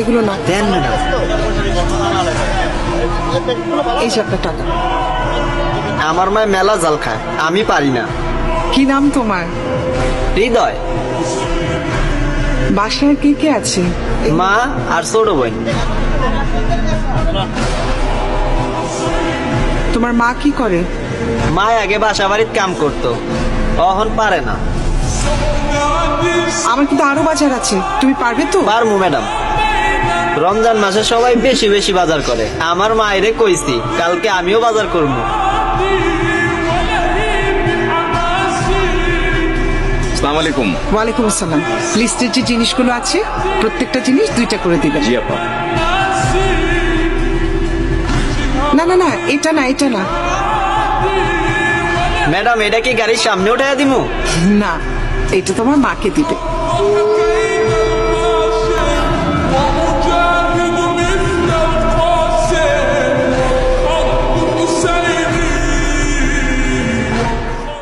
এগুলো না, দেন ম্যাডাম। এই যে আপনার টাকা। আমার মায় মেলা জাল খায়, আমি পারি না। কি নাম তোমার? হৃদয়। বাসায় কে কে আছে? মা আর ছোট বোন। তোমার মা কি করে? মা আগে বাসা বাড়ির কাম করতো, অহন পারে না। আমার কিন্তু আরো বাজার আছে, তুমি পারবে তো? পারমু ম্যাডাম। রমজান মাসে সবাই বেশি বেশি বাজার করে, আমার মায়েরে কইছি কালকে আমিও বাজার করবো। আসসালামু আলাইকুম। ওয়ালাইকুম আসসালাম। লিস্টের যে জিনিসগুলো আছে প্রত্যেকটা জিনিস 2টা করে দিবেন। জি আপা। না না না, এটা না, এটা না। ম্যাডাম এটা কি গাড়ির সামনে উঠাইয়া দিমু? না, এটা তোমার মাকে দিবে।